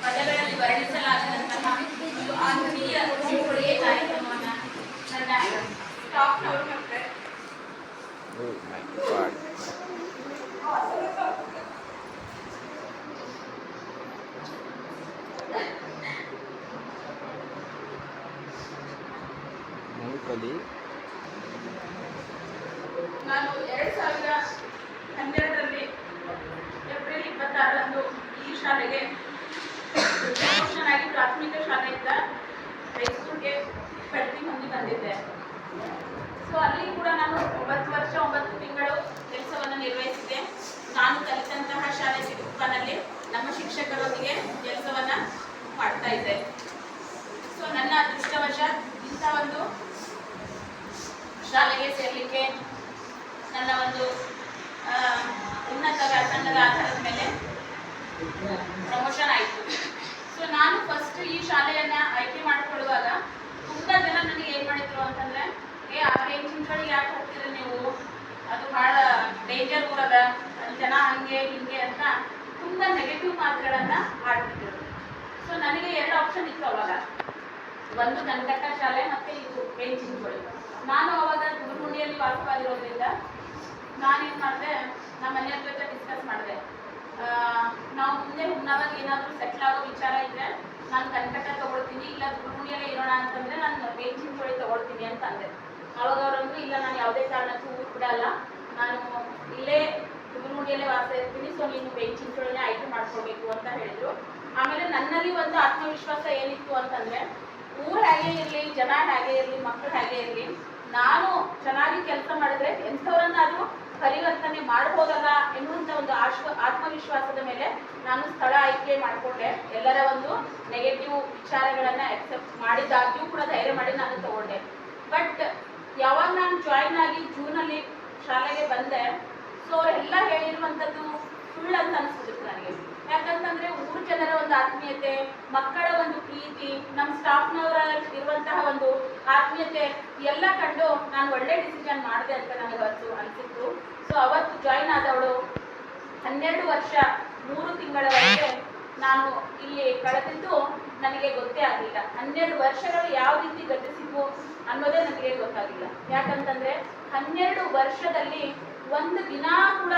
ಪದಗಳಲ್ಲಿ ವರ್ಣಿಸಲಾಗದಂತಹ ಒಂದು ಆತ್ಮೀಯ ಕೊಡುಗೆ ಕಾರ್ಯಕ್ರಮವನ್ನು ನನ್ನ ಸ್ಟಾಫ್ನವರು ಮಾಡ್ತಾರೆ. ನಾನು 2012ರಲ್ಲಿ ಏಪ್ರಿಲ್ 26ರಂದು ಈ ಶಾಲೆಗೆ ಆಗಿ ಪ್ರಾಥಮಿಕ ಶಾಲೆಯಿಂದ ಹೈಸ್ಕೂಲ್ಗೆ ಬಡ್ತಿ ಹೊಂದಿ ಬಂದಿದ್ದೆ. ಸೊ ಅಲ್ಲಿ ಕೂಡ ನಾನು 9 ವರ್ಷ 9 ತಿಂಗಳು ಕೆಲಸವನ್ನು ನಿರ್ವಹಿಸಿದ್ದೆ. ನಾನು ಕಲಿತಂತಹ ಶಾಲೆ ಚಿಕ್ಕಪ್ಪನಲ್ಲಿ ನಮ್ಮ ಶಿಕ್ಷಕರೊಂದಿಗೆ ಕೆಲಸವನ್ನು ಮಾಡ್ತಾ ಇದ್ದೆ. ಸೊ ನನ್ನ ಅದೃಷ್ಟವಶಾತ್ ಇಂಥ ಒಂದು ಶಾಲೆಗೆ ಸೇರಲಿಕ್ಕೆ ನನ್ನ ಒಂದು ಉನ್ನತ ವ್ಯಾಸಂಗದ ಆಧಾರದ ಮೇಲೆ ಪ್ರಮೋಷನ್ ಆಯಿತು. ಸೊ ನಾನು ಫಸ್ಟ್ ಈ ಶಾಲೆಯನ್ನು ಆಯ್ಕೆ ಮಾಡಿಕೊಳ್ಳುವಾಗ ತುಂಬ ಜನ ನನಗೆ ಏನು ಮಾಡಿದ್ರು ಅಂತಂದರೆ, ಆ ರೇಂಜಿಂಗ್ಗಳಿಗೆ ಯಾಕೆ ಹೋಗ್ತೀರಿ ನೀವು, ಅದು ಭಾಳ ಡೇಂಜರ್ ಊರದ, ಜನ ಹಂಗೆ ಹಿಂಗೆ ಅಂತ ತುಂಬ ನೆಗೆಟಿವ್ ಮಾತುಗಳನ್ನು ಆಡ್ತಿದ್ರು. ಸೊ ನನಗೆ 2 ಆಪ್ಷನ್ ಇತ್ತು ಅವಾಗ, ಒಂದು ಕನಕಟ್ಟ ಶಾಲೆ ಮತ್ತು ಇದು ರೇಂಜಿಂಗ್ಗಳು. ನಾನು ಅವಾಗ ಗುರುಗುಂಡಿಯಲ್ಲಿ ವಾಸವಾಗಿರೋದ್ರಿಂದ ನಾನೇನು ಮಾಡಿದೆ, ನಮ್ಮ ಮನೆಯವ್ರ ಜೊತೆ ಡಿಸ್ಕಸ್ ಮಾಡಿದೆ. ನಾವು ಮುಂದೆ ಹುನ್ನಾವಾಗ ಏನಾದರೂ ಸೆಟ್ಲ್ ಆಗೋ ವಿಚಾರ ಇದ್ದರೆ ನಾನು ಕನಕಟ್ಟ ತೊಗೊಳ್ತೀನಿ, ಇಲ್ಲ ಗುರುಗುಂಡಿಯಲ್ಲೇ ಇರೋಣ ಅಂತಂದರೆ ನಾನು ರೇಂಜಿಂಗ್ಗಳು ತೊಗೊಳ್ತೀನಿ ಅಂತ ಅಂದೆ. ಅವಾಗ ಅವರಂದ್ರು, ಇಲ್ಲ ನಾನು ಯಾವುದೇ ಕಾರಣಕ್ಕೂ ಊರು ಬಿಡಲ್ಲ, ನಾನು ಇಲ್ಲೇ ಗುರುಗುಂಡಿಯಲ್ಲೇ ವಾಸ ಇರ್ತೀನಿ, ಸೊ ನೀನು ರೇಂಜಿಂಗ್ಗಳನ್ನೇ ಆಯ್ಕೆ ಮಾಡ್ಕೊಳ್ಬೇಕು ಅಂತ ಹೇಳಿದರು. ಆಮೇಲೆ ನನ್ನಲ್ಲಿ ಒಂದು ಆತ್ಮವಿಶ್ವಾಸ ಏನಿತ್ತು ಅಂತಂದರೆ, ಊರು ಹೇಗೆ ಇರಲಿ, ಜನ ಹೇಗೆ ಇರಲಿ, ಮಕ್ಕಳು ಹೇಗೆ ಇರಲಿ, ನಾನು ಚೆನ್ನಾಗಿ ಕೆಲಸ ಮಾಡಿದ್ರೆ ಎಂಥವರನ್ನಾದರೂ ಪರಿವರ್ತನೆ ಮಾಡ್ಬೋದಲ್ಲ ಎನ್ನುವಂಥ ಒಂದು ಆತ್ಮವಿಶ್ವಾಸದ ಮೇಲೆ ನಾನು ಸ್ಥಳ ಆಯ್ಕೆ ಮಾಡಿಕೊಂಡೆ. ಎಲ್ಲರ ಒಂದು ನೆಗೆಟಿವ್ ವಿಚಾರಗಳನ್ನು ಎಕ್ಸೆಪ್ಟ್ ಮಾಡಿದಾಗ್ಯೂ ಕೂಡ ಧೈರ್ಯ ಮಾಡಿ ನಾನು ತಗೊಂಡೆ. ಬಟ್ ಯಾವಾಗ ನಾನು ಜಾಯಿನ್ ಆಗಿ ಜೂನಲ್ಲಿ ಶಾಲೆಗೆ ಬಂದೆ, ಸೊ ಅವರೆಲ್ಲ ಹೇಳಿರುವಂಥದ್ದು ಸುಳ್ಳು ಅಂತ ಅನಿಸ್ಬಿಟ್ಟಿತ್ತು ನನಗೆ. ಯಾಕಂತಂದರೆ ಊರು ಜನರ ಒಂದು ಆತ್ಮೀಯತೆ, ಮಕ್ಕಳ ಒಂದು ಪ್ರೀತಿ, ನಮ್ಮ ಸ್ಟಾಫ್ನವರ ಇರುವಂತಹ ಒಂದು ಆತ್ಮೀಯತೆ ಎಲ್ಲ ಕಂಡು ನಾನು ಒಳ್ಳೆ ಡಿಸಿಷನ್ ಮಾಡಿದೆ ಅಂತ ನನಗೆ ಅವತ್ತು ಅನಿಸಿತ್ತು. ಸೊ ಅವತ್ತು ಜಾಯಿನ್ ಆದವಳು 12 ವರ್ಷ 3 ತಿಂಗಳವರೆಗೆ ನಾನು ಇಲ್ಲಿ ಕಳೆದಿದ್ದು ನನಗೆ ಗೊತ್ತೇ ಆಗಲಿಲ್ಲ. 12 ವರ್ಷಗಳು ಯಾವ ರೀತಿ ಗತಿಸಿದ್ವು ಅನ್ನೋದೇ ನನಗೆ ಗೊತ್ತಾಗಿಲ್ಲ. ಯಾಕಂತಂದರೆ 12 ವರ್ಷದಲ್ಲಿ ಒಂದು ದಿನ ಕೂಡ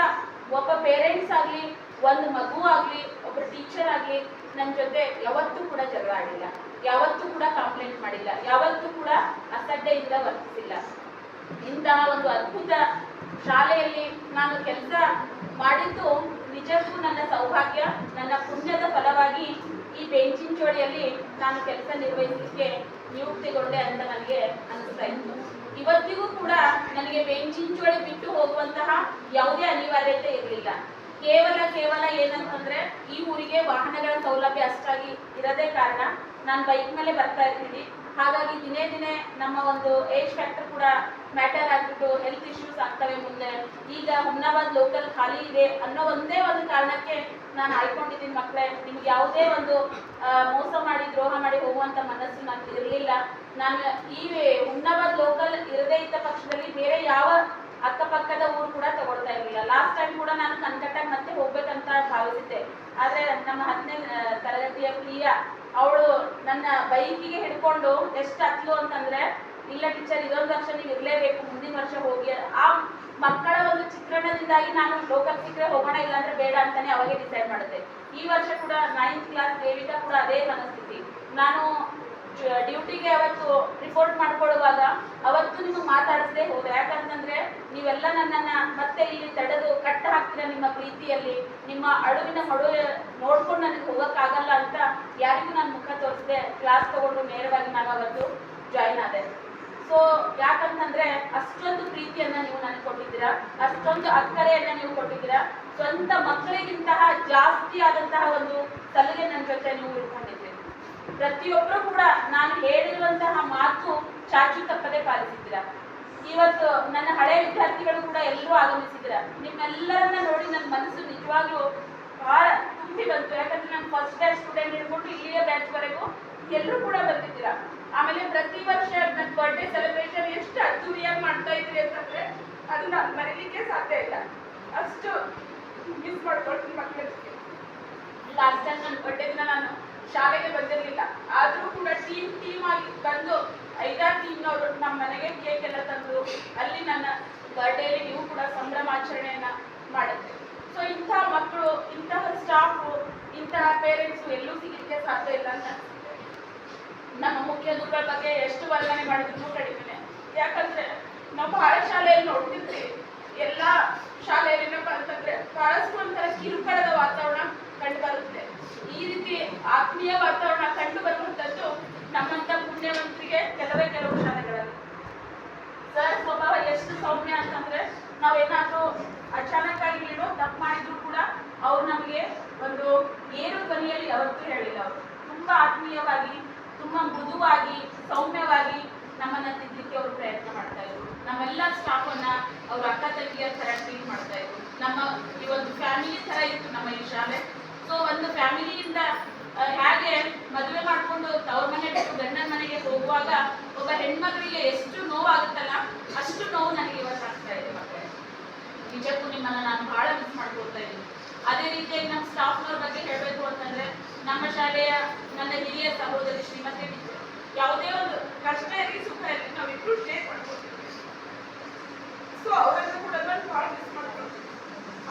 ಒಬ್ಬ ಪೇರೆಂಟ್ಸ್ ಆಗಲಿ, ಒಂದು ಮಗು ಆಗಲಿ, ಒಬ್ಬ ಟೀಚರ್ ಆಗಲಿ ನನ್ನ ಜೊತೆ ಯಾವತ್ತೂ ಕೂಡ ಜಗಳ ಆಡಿಲ್ಲ, ಯಾವತ್ತೂ ಕೂಡ ಕಂಪ್ಲೇಂಟ್ ಮಾಡಿಲ್ಲ, ಯಾವತ್ತೂ ಕೂಡ ಅಸಡ್ಡೆಯಿಂದ ವರ್ತಿಸಿಲ್ಲ. ಇಂತಹ ಒಂದು ಅದ್ಭುತ ಶಾಲೆಯಲ್ಲಿ ನಾನು ಕೆಲಸ ಮಾಡಿದ್ದು ನಿಜಕ್ಕೂ ನನ್ನ ಸೌಭಾಗ್ಯ, ನನ್ನ ಪುಣ್ಯದ ಫಲವಾಗಿ ಈ ಬೆಂಚಿಂಚೋಳಿಯಲ್ಲಿ ನಾನು ಕೆಲಸ ನಿರ್ವಹಿಸಲಿಕ್ಕೆ ನಿಯುಕ್ತಿಗೊಂಡೆ ಅಂತ ನನಗೆ ಅನಿಸ್ತಾ ಇತ್ತು. ಇವತ್ತಿಗೂ ಕೂಡ ನನಗೆ ಬೆಂಚಿಂಚೋಳಿ ಬಿಟ್ಟು ಹೋಗುವಂತಹ ಯಾವುದೇ ಅನಿವಾರ್ಯತೆ ಇರಲಿಲ್ಲ. ಕೇವಲ ಏನಂತಂದ್ರೆ ಈ ಊರಿಗೆ ವಾಹನಗಳ ಸೌಲಭ್ಯ ಅಷ್ಟಾಗಿ ಇರದೇ ಕಾರಣ ನಾನು ಬೈಕ್ ಮೇಲೆ ಬರ್ತಾ ಇರ್ತೀನಿ. ಹಾಗಾಗಿ ದಿನೇ ದಿನೇ ನಮ್ಮ ಒಂದು ಏಜ್ ಫ್ಯಾಕ್ಟರ್ ಕೂಡ ಮ್ಯಾಟರ್ ಆಗಿಬಿಟ್ಟು ಹೆಲ್ತ್ ಇಶ್ಯೂಸ್ ಆಗ್ತವೆ ಮುಂದೆ. ಈಗ ಹುಮ್ನಾಬಾದ್ ಲೋಕಲ್ ಖಾಲಿ ಇದೆ ಅನ್ನೋ ಒಂದೇ ಒಂದು ಕಾರಣಕ್ಕೆ ನಾನು ಆಯ್ಕೊಂಡಿದ್ದೀನಿ. ಮಕ್ಕಳೇ, ನಿಮ್ಗೆ ಯಾವುದೇ ಒಂದು ಮೋಸ ಮಾಡಿ ದ್ರೋಹ ಮಾಡಿ ಹೋಗುವಂಥ ಮನಸ್ಸು ನನಗೆ ಇರಲಿಲ್ಲ. ನಾನು ಈ ಹುಮ್ನಾಬಾದ್ ಲೋಕಲ್ ಇರದೇ ಇದ್ದ ಪಕ್ಷದಲ್ಲಿ ಬೇರೆ ಯಾವ ಅಕ್ಕಪಕ್ಕದ ಊರು ಕೂಡ ತಗೊಳ್ತಾ ಇರಲಿಲ್ಲ. ಲಾಸ್ಟ್ ಟೈಮ್ ಕೂಡ ನಾನು ಕನಕಟ್ಟಾಗ ಮತ್ತೆ ಹೋಗ್ಬೇಕಂತ ಭಾವಿಸಿದ್ದೆ. ಆದರೆ ನಮ್ಮ 10ನೇ ತರಗತಿಯ ಪ್ರಿಯಾ ಅವಳು ನನ್ನ ಬೈಕಿಗೆ ಹಿಡ್ಕೊಂಡು ಎಷ್ಟು ಹತ್ಲು ಅಂತಂದರೆ, ಇಲ್ಲ ಟೀಚರ್ ಇದೊಂದು ವರ್ಷ ನೀವು ಇರಲೇಬೇಕು, ಮುಂದಿನ ವರ್ಷ ಹೋಗಿ. ಆ ಮಕ್ಕಳ ಒಂದು ಚಿತ್ರಣದಿಂದಾಗಿ ನಾನು ಲೋಕಲ್ ಸಿಕ್ಕರೆ ಹೋಗೋಣ, ಇಲ್ಲಾಂದ್ರೆ ಬೇಡ ಅಂತಾನೆ ಅವಾಗೆ ಡಿಸೈಡ್ ಮಾಡಿದೆ. ಈ ವರ್ಷ ಕೂಡ 9th ಕ್ಲಾಸ್ ದೇವಿಕಾ ಕೂಡ ಅದೇ ಮನಸ್ಥಿತಿ. ನಾನು ಡ್ಯೂಟಿಗೆ ಅವತ್ತು ರಿಪೋರ್ಟ್ ಮಾಡ್ಕೊಳ್ಳುವಾಗ ಅವತ್ತು ನಿಮಗೆ ಮಾತಾಡಿಸದೆ ಹೋದೆ. ಯಾಕಂತಂದ್ರೆ ನೀವೆಲ್ಲ ನನ್ನನ್ನು ಮತ್ತೆ ಇಲ್ಲಿ ತಡೆದು ಕಟ್ಟ ಹಾಕ್ತೀರ ನಿಮ್ಮ ಪ್ರೀತಿಯಲ್ಲಿ, ನಿಮ್ಮ ಅಳುವಿನ ಮಡು ನೋಡ್ಕೊಂಡು ನನಗೆ ಹೋಗೋಕ್ಕಾಗಲ್ಲ ಅಂತ ಯಾರಿಗೂ ನಾನು ಮುಖ ತೋರಿಸಿದೆ. ಕ್ಲಾಸ್ ತಗೊಂಡು ನೇರವಾಗಿ ನಾನು ಅವತ್ತು ಜಾಯಿನ್ ಆದೆ. ಸೊ ಯಾಕಂತಂದ್ರೆ ಅಷ್ಟೊಂದು ಪ್ರೀತಿಯನ್ನು ನೀವು ನನಗೆ ಕೊಟ್ಟಿದ್ದೀರಾ, ಅಷ್ಟೊಂದು ಅಕ್ಕರೆಯನ್ನು ನೀವು ಕೊಟ್ಟಿದ್ದೀರಾ. ಸ್ವಂತ ಮಕ್ಕಳಿಗಿಂತಹ ಜಾಸ್ತಿ ಆದಂತಹ ಒಂದು ಸಲಹೆ ನನ್ನ ಜೊತೆ ನೀವು ಇಟ್ಕೊಂಡಿದ್ದೀರಿ. ಪ್ರತಿಯೊಬ್ಬರು ಕೂಡ ನಾನು ಹೇಳಿರುವಂತಹ ಮಾತು ಚಾಚು ತಪ್ಪದೆ ಪಾಲಿಸಿದ್ದೀರಾ. ಇವತ್ತು ನನ್ನ ಹಳೆಯ ವಿದ್ಯಾರ್ಥಿಗಳು ಕೂಡ ಎಲ್ಲರೂ ಆಗಮಿಸಿದ್ದೀರಾ. ನಿಮ್ಮೆಲ್ಲರನ್ನ ನೋಡಿ ನನ್ನ ಮನಸ್ಸು ನಿಜವಾಗ್ಲೂ ಬಹಳ ತುಂಬಿ ಬಂತು. ಯಾಕಂದ್ರೆ ನಾನು ಫಸ್ಟ್ ಬ್ಯಾಚ್ ಸ್ಟೂಡೆಂಟ್ ಹಿಡ್ಕೊಂಡು ಇಲ್ಲಿಯ ಬ್ಯಾಚ್ವರೆಗೂ ಎಲ್ಲರೂ ಕೂಡ ಬಂದಿದ್ದೀರಾ. ಆಮೇಲೆ ಪ್ರತಿ ವರ್ಷ ನನ್ನ ಬರ್ಡೇ ಸೆಲೆಬ್ರೇಷನ್ ಎಷ್ಟು ಅದ್ದೂರಿಯಾಗಿ ಮಾಡ್ತಾ ಇದ್ರಿ ಅಂತಂದ್ರೆ ಅದು ನಾನು ಮರೀಲಿಕ್ಕೆ ಸಾಧ್ಯ ಇಲ್ಲ. ಅಷ್ಟು ಮಿಸ್ ಮಾಡ್ಕೊಳ್ತೀನಿ ಮಕ್ಕಳಿಗೆ. ಲಾಸ್ಟ್ ಟೈಮ್ ನನ್ನ ಬರ್ಡೇ ದಿನ ನಾನು ಶಾಲೆಗೆ ಬಂದಿರಲಿಲ್ಲ, ಆದರೂ ಕೂಡ ಟೀಮ್ ಆಗಿ ಬಂದು 5-6 ಟೀಮ್ನವರು ನಮ್ಮ ಮನೆಗೆ ಕೇಕ್ ಎಲ್ಲ ತಂದು ಅಲ್ಲಿ ನನ್ನ ಬರ್ಡೇಲಿ ನೀವು ಕೂಡ ಸಂಭ್ರಮಾಚರಣೆಯನ್ನ ಮಾಡುತ್ತೆ. ಸೊ ಇಂತಹ ಮಕ್ಕಳು, ಇಂತಹ ಸ್ಟಾಫು, ಇಂತಹ ಪೇರೆಂಟ್ಸು ಎಲ್ಲೂ ಸಿಗಲಿಕ್ಕೆ ಸಾಧ್ಯ ಇಲ್ಲ ಅಂತ ಅನ್ಸುತ್ತೆ. ನಮ್ಮ ಮುಖ್ಯಗಳ ಬಗ್ಗೆ ಎಷ್ಟು ವರ್ಣನೆ ಮಾಡಿದ್ರು ಕಡಿಮೆ. ಯಾಕಂದ್ರೆ ನಾವು ಬಹಳ ಶಾಲೆಯಲ್ಲಿ ನೋಡ್ತಿರ್ತೀವಿ, ಎಲ್ಲ ಶಾಲೆಯಲ್ಲಿ ಏನಪ್ಪ ಅಂತಂದ್ರೆ ಬಹಳಷ್ಟು ಒಂಥರ ಕಿರುಕುಳದ ವಾತಾವರಣ ಕಂಡು ಬರುತ್ತೆ. ಈ ರೀತಿ ಆತ್ಮೀಯ ವಾತಾವರಣ ಕಂಡು ಬರುವಂತದ್ದು ನಮ್ಮಂತ ಪುಣ್ಯವಂತರಿಗೆ ಕೆಲವು ಶಾಲೆಗಳಲ್ಲಿ. ಸರ್ ಸ್ವಭಾವ ಎಷ್ಟು ಸೌಮ್ಯ ಅಂತಂದ್ರೆ ನಾವೇನಾದ್ರೂ ಅಚಾನಕ್ ಆಗಿ ಏನೋ ತಪ್ಪು ಮಾಡಿದ್ರು ಕೂಡ ಅವ್ರು ನಮಗೆ ಒಂದು ಏರು ಧ್ವನಿಯಲ್ಲಿ ಯಾವತ್ತೂ ಹೇಳಿಲ್ಲ. ಅವರು ತುಂಬಾ ಆತ್ಮೀಯವಾಗಿ, ತುಂಬಾ ಮೃದುವಾಗಿ, ಸೌಮ್ಯವಾಗಿ ನಮ್ಮನ್ನ ತಿದ್ದಲಿಕ್ಕೆ ಅವರು ಪ್ರಯತ್ನ ಮಾಡ್ತಾ ಇದ್ರು. ನಮ್ಮೆಲ್ಲ ಸ್ಟಾಫ್ ಅನ್ನ ಅವ್ರ ಅಕ್ಕ ತಂಗಿಯ ತರ ಟ್ರೀಟ್ ಮಾಡ್ತಾ ಇದ್ರು. ನಮ್ಮ ಈ ಒಂದು ಫ್ಯಾಮಿಲಿ ತರ ಇತ್ತು ನಮ್ಮ ಈ ಶಾಲೆ. ಸೊ ಒಂದು ಫ್ಯಾಮಿಲಿಯಿಂದ ಹೇಗೆ ಮದುವೆ ಮಾಡ್ಕೊಂಡು ತವ್ರ ಮನೆ ಬಿಟ್ಟು ಗಂಡನ ಮನೆಗೆ ಹೋಗುವಾಗ ಒಬ್ಬ ಹೆಣ್ಮಗಳಿಗೆ ಎಷ್ಟು ನೋವಾಗುತ್ತಲ್ಲ, ಅಷ್ಟು ನೋವು ನನಗೆ ಇವತ್ತು ಆಗ್ತಾ ಇದೆ ಮಕ್ಕಳೇ. ನಿಜಕ್ಕೂ ನಿಮ್ಮನ್ನ ನಾನು ಬಹಳ ಮಿಸ್ ಮಾಡ್ಕೊಳ್ತಾ ಇದ್ದೀನಿ. ಅದೇ ರೀತಿಯಾಗಿ ನಮ್ಮ ಸ್ಟಾಫ್ನವ್ರ ಬಗ್ಗೆ ಹೇಳಬೇಕು ಅಂತಂದ್ರೆ, ನಮ್ಮ ಶಾಲೆಯ ನನ್ನ ಹಿರಿಯ ಸಹೋದರಿ ಶ್ರೀಮತಿ ಯಾವುದೇ ಒಂದು ಕಷ್ಟ ಇರಲಿ ಸುಖ ಇರಲಿ ನಾವಿಬ್ರು ಶೇರ್ ಮಾಡ್ಕೊಳ್ತೀವಿ. ಸೊ ಅವರನ್ನು ಕೂಡ ನಾನು ಬಹಳ ಮಿಸ್ ಮಾಡ್ಕೊಳ್ತೀನಿ.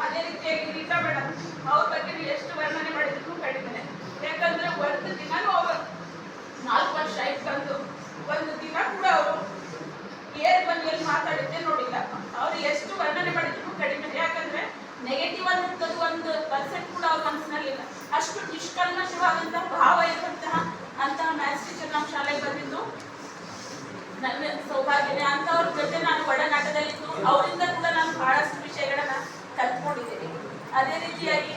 ಅದೇ ರೀತಿಯಾಗಿ ರೀಟಾ ಮೇಡಮ್, ಅವ್ರ ಬಗ್ಗೆ ಎಷ್ಟು ವರ್ಣನೆ ಮಾಡಿದ್ರು ಕಡಿಮೆ. ಯಾಕಂದ್ರೆ ಒಂದು ದಿನನೂ ಅವರು 4 ವರ್ಷ ಆಯ್ತು ಬಂದು ಒಂದು ದಿನ ಕೂಡ ಅವರು ಏರ್ ಬಂದಿಯಲ್ಲಿ ಮಾತಾಡಿದ್ದೆ ನೋಡಿಲ್ಲ. ಅವ್ರು ಎಷ್ಟು ವರ್ಣನೆ ಮಾಡಿದ್ರು ಕಡಿಮೆ. ಯಾಕಂದ್ರೆ ನೆಗೆಟಿವ್ ಅನ್ನೋದು 1% ಕೂಡ ಅವ್ರ ಮನಸ್ಸಿನಲ್ಲಿಲ್ಲ. ಅಷ್ಟು ನಿಷ್ಕಲ್ಮಶವಾದಂತಹ ಭಾವ ಇರುವಂತಹ ಅಂತಹ ಮ್ಯಾಥ್ಸ್ ಟೀಚರ್ ನಮ್ಮ ಶಾಲೆಗೆ ಬಂದಿದ್ದು ನನ್ನ ಸೌಭಾಗ್ಯನೇ. ಅಂತವ್ರ ಜೊತೆ ನಾನು ಒಡನಾಟದಲ್ಲಿದ್ದು ಅವರಿಂದ ಕೂಡ ನಾನು ಬಹಳಷ್ಟು ವಿಷಯಗಳನ್ನ ಕಲ್ತ್ಕೊಂಡಿದ್ದೀನಿ. ಅದೇ ರೀತಿಯಾಗಿ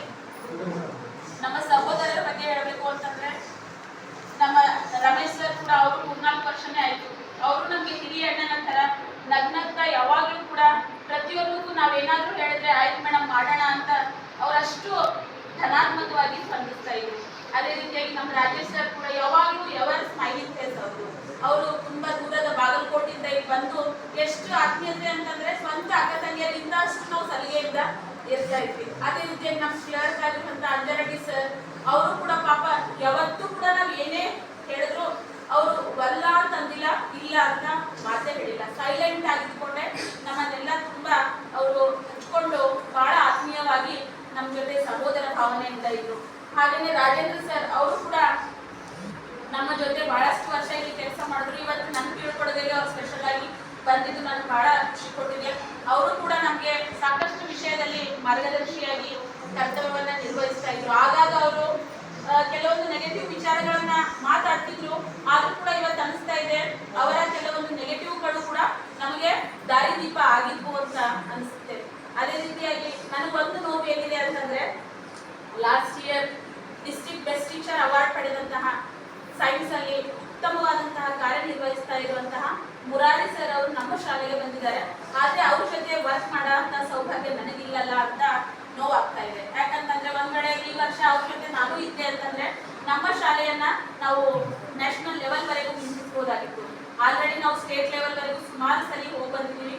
ನಮ್ಮ ಸಹೋದರರ ಬಗ್ಗೆ ಹೇಳಬೇಕು ಅಂತಂದ್ರೆ, ನಮ್ಮ ರಮೇಶ್ ಸರ್ ಕೂಡ ಅವರು 3-4 ವರ್ಷನೇ ಆಯ್ತು. ಅವರು ನಮ್ಗೆ ಹಿರಿಯ ಅಣ್ಣನ ತರ ನಗ್ನಗ್ತಾ ಯಾವಾಗ್ಲೂ ಕೂಡ ಪ್ರತಿಯೊಂದಕ್ಕೂ ನಾವೇನಾದ್ರೂ ಹೇಳಿದ್ರೆ ಆಯ್ತು ಮೇಡಮ್ ಮಾಡೋಣ ಅಂತ ಅವರಷ್ಟು ಧನಾತ್ಮಕವಾಗಿ ಸ್ಪಂದಿಸ್ತಾ ಇದ್ರು. ಅದೇ ರೀತಿಯಾಗಿ ನಮ್ಮ ರಾಜೇಶ್ ಸರ್ ಕೂಡ ಯಾವಾಗ್ಲೂ ಎವರ್ ಸ್ಮೈಲಿಂಗ್ ಫೇಸ್ ಅವರು ತುಂಬಾ ದೂರದ ಬಾಗಲಕೋಟೆಯಿಂದ ಇಲ್ಲಿ ಬಂದು ಎಷ್ಟು ಆತ್ಮೀಯತೆ ಅಂತಂದ್ರೆ ಸ್ವಂತ ಅಕ್ಕ ತಂಗಿಯರಿಂದ ಅಷ್ಟು ನಾವು ಸಲಿಗೆಯಿಂದ ಇರ್ತಾ ಇದ್ವಿ. ಅದೇ ರೀತಿಯಾಗಿ ನಮ್ಮ ಕ್ಲರ್ಕ್ ಆಗಿರುವಂತ ಅಂಜನಡಿ ಸರ್, ಅವರು ಕೂಡ ಪಾಪ ಯಾವತ್ತೂ ಕೂಡ ನಾವ್ ಏನೇ ಹೇಳಿದ್ರು ಅವರು ವಲ್ಲ ಅಂತಂದಿಲ್ಲ, ಇಲ್ಲ ಅಂತ ಮಾತೇ ಹೇಳಿಲ್ಲ. ಸೈಲೆಂಟ್ ಆಗಿದ್ಕೊಂಡೆ ನಮ್ಮನ್ನೆಲ್ಲ ತುಂಬಾ ಅವರು ಹಚ್ಕೊಂಡು ಬಹಳ ಆತ್ಮೀಯವಾಗಿ ನಮ್ಮ ಜೊತೆ ಸಹೋದರ ಭಾವನೆಯಿಂದ ಇದ್ರು. ಹಾಗೇನೆ ರಾಜೇಂದ್ರ ಸರ್, ಅವರು ಕೂಡ ನಮ್ಮ ಜೊತೆ ಬಹಳಷ್ಟು ವರ್ಷ ಇಲ್ಲಿ ಕೆಲಸ ಮಾಡಿದ್ರು. ಇವತ್ತು ನನ್ನ ತಿಳ್ಕೊಡೋದಲ್ಲಿ ಅವ್ರು ಸ್ಪೆಷಲ್ ಆಗಿ ಬಂದಿದ್ದು ನನಗೆ ಬಹಳ ಖುಷಿ ಕೊಟ್ಟಿದೆ. ಅವರು ಕೂಡ ನಮಗೆ ಸಾಕಷ್ಟು ವಿಷಯದಲ್ಲಿ ಮಾರ್ಗದರ್ಶಿಯಾಗಿ ಕರ್ತವ್ಯವನ್ನ ನಿರ್ವಹಿಸ್ತಾ ಇದ್ರು. ಆಗಾಗ ಅವರು ಕೆಲವೊಂದು ನೆಗೆಟಿವ್ ವಿಚಾರಗಳನ್ನ ಮಾತಾಡ್ತಿದ್ರು, ಆದ್ರೂ ಕೂಡ ಇವತ್ತು ಅನಿಸ್ತಾ ಇದೆ ಅವರ ಕೆಲವೊಂದು ನೆಗೆಟಿವ್ಗಳು ಕೂಡ ನಮಗೆ ದಾರಿದೀಪ ಆಗಿದ್ವು ಅಂತ ಅನಿಸುತ್ತೆ. ಅದೇ ರೀತಿಯಾಗಿ ನನಗೊಂದು ನೋವು ಏನಿದೆ ಅಂತಂದ್ರೆ, last year district best teacher award ಪಡೆದಂತಹ ಸೈನ್ಸ್ ಅಲ್ಲಿ ಉತ್ತಮವಾದಂತಹ ಕಾರ್ಯನಿರ್ವಹಿಸ್ತಾ ಇರುವಂತಹ ಮುರಾರಿ ಸರ್ ಅವರು ನಮ್ಮ ಶಾಲೆಗೆ ಬಂದಿದ್ದಾರೆ. ಆದ್ರೆ ಅವ್ರ ಜೊತೆ ವರ್ಕ್ ಮಾಡೋಂತ ಸೌಭಾಗ್ಯ ನನಗಿಲ್ಲಲ್ಲ ಅಂತ ನೋವಾಗ್ತಾ ಇದೆ. ಯಾಕಂತಂದ್ರೆ ಒಂದ್ ಕಡೆ ಈ ವರ್ಷ ಅವ್ರ ಜೊತೆ ನಾನು ಇದ್ದೆ ಅಂತಂದ್ರೆ ನಮ್ಮ ಶಾಲೆಯನ್ನ ನಾವು ನ್ಯಾಷನಲ್ ಲೆವೆಲ್ ವರೆಗೂ ನಿಂತಿಸಬಹುದಾಗಿತ್ತು. ಆಲ್ರೆಡಿ ನಾವು ಸ್ಟೇಟ್ ಲೆವೆಲ್ ವರೆಗೂ ಸುಮಾರು ಸರಿ ಹೋಗಿ ಬಂದಿದ್ದೀವಿ.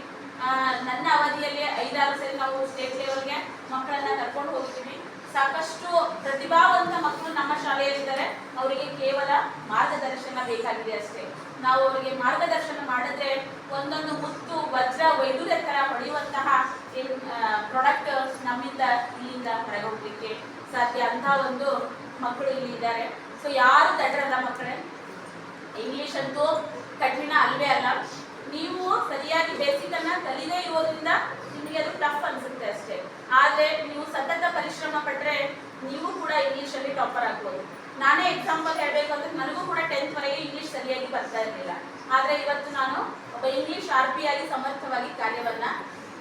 ನನ್ನ ಅವಧಿಯಲ್ಲಿ 5-6 ಸರಿ ನಾವು ಸ್ಟೇಟ್ ಲೆವೆಲ್ಗೆ ಮಕ್ಕಳನ್ನ ಕರ್ಕೊಂಡು ಹೋಗಿದ್ದೀವಿ. ಸಾಕಷ್ಟು ಪ್ರತಿಭಾವಂತ ಮಕ್ಕಳು ನಮ್ಮ ಶಾಲೆಯಲ್ಲಿದ್ದಾರೆ. ಅವರಿಗೆ ಕೇವಲ ಮಾರ್ಗದರ್ಶನ ಬೇಕಾಗಿದೆ ಅಷ್ಟೇ. ನಾವು ಅವರಿಗೆ ಮಾರ್ಗದರ್ಶನ ಮಾಡಿದ್ರೆ ಒಂದೊಂದು ಮುತ್ತು ವಜ್ರ ವೈಡೂರ್ಯ ತರ ಹೊಡೆಯುವಂತಹ ಪ್ರಾಡಕ್ಟ್ ನಮ್ಮಿಂದ ಇಲ್ಲಿಂದ ಹೊರಗೆ ಹೋಗ್ಲಿಕ್ಕೆ ಸಾಧ್ಯ. ಅಂತ ಒಂದು ಮಕ್ಕಳು ಇಲ್ಲಿ ಇದ್ದಾರೆ. ಸೊ ಯಾರು ದಡ್ರಲ್ಲ ಮಕ್ಕಳೇ. ಇಂಗ್ಲಿಷ್ ಅಂತೂ ಕಠಿಣ ಅಲ್ವೇ ಅಲ್ಲ. ನೀವು ಸರಿಯಾಗಿ ಬೇಸಿಕ್ ಅನ್ನ ಕಲಿದೇ ಇರೋದ್ರಿಂದ ನಿಮಗೆ ಅದು ಟಫ್ ಅನ್ಸುತ್ತೆ ಅಷ್ಟೇ. ಆದ್ರೆ ನೀವು ಸತತ ಪರಿಶ್ರಮ ಪಟ್ರೆ ನೀವು ಕೂಡ ಇಂಗ್ಲಿಷ್ ಅಲ್ಲಿ ಟಾಪರ್ ಆಗ್ಬೋದು. ನಾನೇ ಎಕ್ಸಾಂಪಲ್ ಹೇಳ್ಬೇಕು ಅಂದ್ರೆ ನನಗೂ ಕೂಡ 10th ವರೆಗೆ ಇಂಗ್ಲಿಷ್ ಸರಿಯಾಗಿ ಬರ್ತಾ ಇರಲಿಲ್ಲ. ಆದ್ರೆ ಇವತ್ತು ನಾನು ಒಬ್ಬ ಇಂಗ್ಲಿಷ್ RP ಆಗಿ ಸಮರ್ಥವಾಗಿ ಕಾರ್ಯವನ್ನ